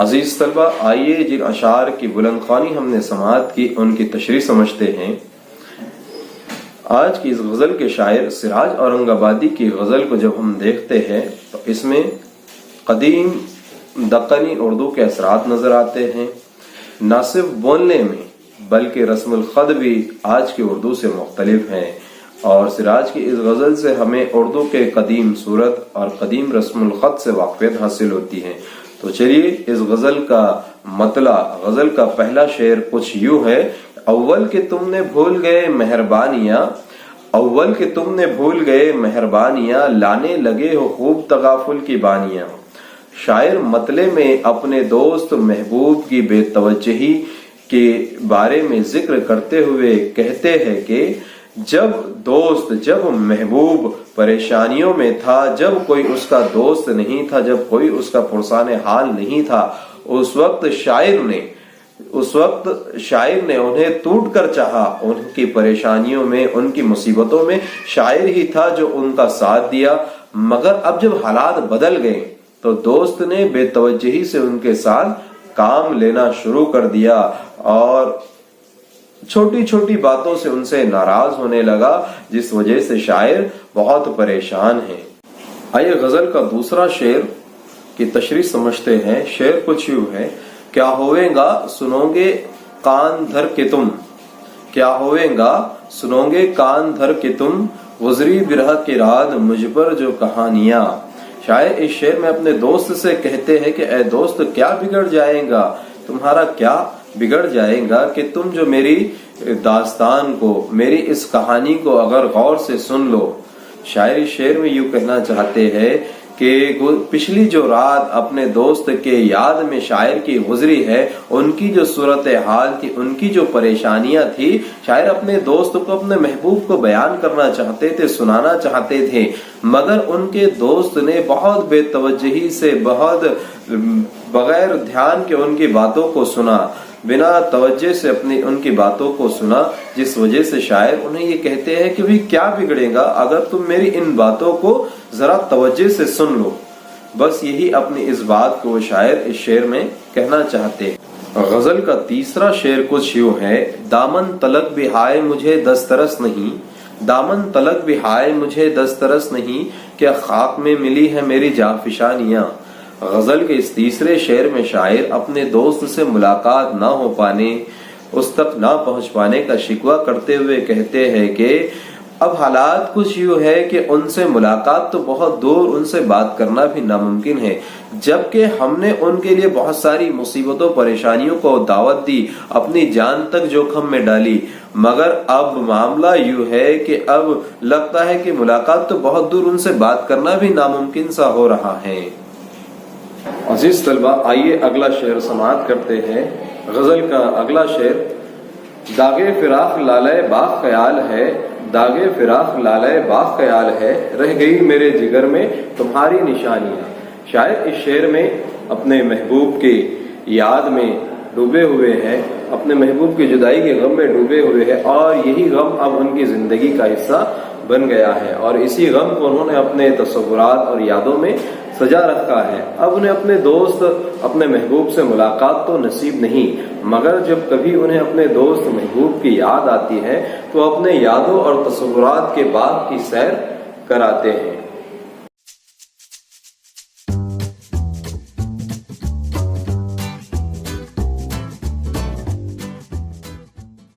عزیز طلبہ، آئیے جن اشعار کی بلند خوانی ہم نے سماعت کی ان کی تشریح سمجھتے ہیں۔ آج کی اس غزل کے شاعر سراج اورنگ آبادی کی غزل کو جب ہم دیکھتے ہیں تو اس میں قدیم دکنی اردو کے اثرات نظر آتے ہیں، نہ صرف بولنے میں بلکہ رسم الخط بھی آج کی اردو سے مختلف ہیں، اور سراج کی اس غزل سے ہمیں اردو کے قدیم صورت اور قدیم رسم الخط سے واقفیت حاصل ہوتی ہے۔ تو چلیے اس غزل کا مطلع، غزل کا پہلا شعر کچھ یوں ہے: اول کہ تم نے بھول گئے مہربانیاں، اول کہ تم نے بھول گئے مہربانیاں، لانے لگے ہو خوب تغافل کی بانیاں۔ شاعر مطلع میں اپنے دوست محبوب کی بے توجہی کے بارے میں ذکر کرتے ہوئے کہتے ہیں کہ جب محبوب پریشانیوں میں تھا، جب کوئی اس کا دوست نہیں تھا، جب کوئی اس کا پرسان حال نہیں تھا، اس وقت شاعر نے انہیں ٹوٹ کر چاہا۔ ان کی پریشانیوں میں، ان کی مصیبتوں میں شاعر ہی تھا جو ان کا ساتھ دیا، مگر اب جب حالات بدل گئے تو دوست نے بے توجہی سے ان کے ساتھ کام لینا شروع کر دیا اور چھوٹی چھوٹی باتوں سے ان سے ناراض ہونے لگا، جس وجہ سے شاعر بہت پریشان ہے۔ آئیے غزل کا دوسرا شعر کی تشریح سمجھتے ہیں۔ شعر کچھ یوں ہے: کیا ہوئے گا سنو گے کان دھر کے تم، کیا ہوئے گا سنو گے کان دھر کے تم، گزری برہ کی رات مجھ پر جو کہانیاں۔ شاعر اس شعر میں اپنے دوست سے کہتے ہیں کہ اے دوست، کیا بگڑ جائے گا، تمہارا کیا بگڑ جائے گا کہ تم جو میری داستان کو، میری اس کہانی کو اگر غور سے سن لو۔ شاعر اس شعر میں یوں کہنا چاہتے ہیں کہ پچھلی جو رات اپنے دوست کے یاد میں شاعر کی گزری ہے، ان کی جو صورتحال تھی، ان کی جو پریشانیاں تھی، شاعر اپنے دوست کو، اپنے محبوب کو بیان کرنا چاہتے تھے، سنانا چاہتے تھے، مگر ان کے دوست نے بہت بے توجہی سے، بہت بغیر دھیان کے ان کی باتوں کو سنا، بنا توجہ سے ان کی باتوں کو سنا، جس وجہ سے شاعر انہیں یہ کہتے ہیں کہ بھی کیا بگڑے گا اگر تم میری ان باتوں کو ذرا توجہ سے سن لو۔ بس یہی اپنی اس بات کو شاعر اس شعر میں کہنا چاہتے ہیں۔ غزل کا تیسرا شعر کچھ یوں ہے: دامن تلک بھی ہائے مجھے دسترس نہیں، دامن تلک بھی ہائے مجھے دسترس نہیں، کیا خاک میں ملی ہے میری جانفشانیاں۔ غزل کے اس تیسرے شعر میں شاعر اپنے دوست سے ملاقات نہ ہو پانے، اس تک نہ پہنچ پانے کا شکوہ کرتے ہوئے کہتے ہیں کہ اب حالات کچھ یوں ہے کہ ان سے ملاقات تو بہت دور، ان سے بات کرنا بھی ناممکن ہے، جبکہ ہم نے ان کے لیے بہت ساری مصیبتوں پریشانیوں کو دعوت دی، اپنی جان تک جوخم میں ڈالی، مگر اب معاملہ یوں ہے کہ اب لگتا ہے کہ ملاقات تو بہت دور، ان سے بات کرنا بھی ناممکن سا ہو رہا ہے۔ عزیز طلبہ، آئیے اگلا شعر سماعت کرتے ہیں۔ غزل کا اگلا شعر: داغے فراق لالے باغ خیال ہے، داغے فراق لالے باغ خیال ہے، رہ گئی میرے جگر میں تمہاری نشانیاں۔ شاعر اس شعر میں اپنے محبوب کی یاد میں ڈوبے ہوئے ہیں، اپنے محبوب کی جدائی کے غم میں ڈوبے ہوئے ہیں، اور یہی غم اب ان کی زندگی کا حصہ بن گیا ہے، اور اسی غم کو انہوں نے اپنے تصورات اور یادوں میں سجا رکھا ہے۔ اب انہیں اپنے دوست، اپنے محبوب سے ملاقات تو نصیب نہیں، مگر جب کبھی انہیں اپنے دوست محبوب کی یاد آتی ہے تو اپنے یادوں اور تصورات کے باغ کی سیر کراتے ہیں۔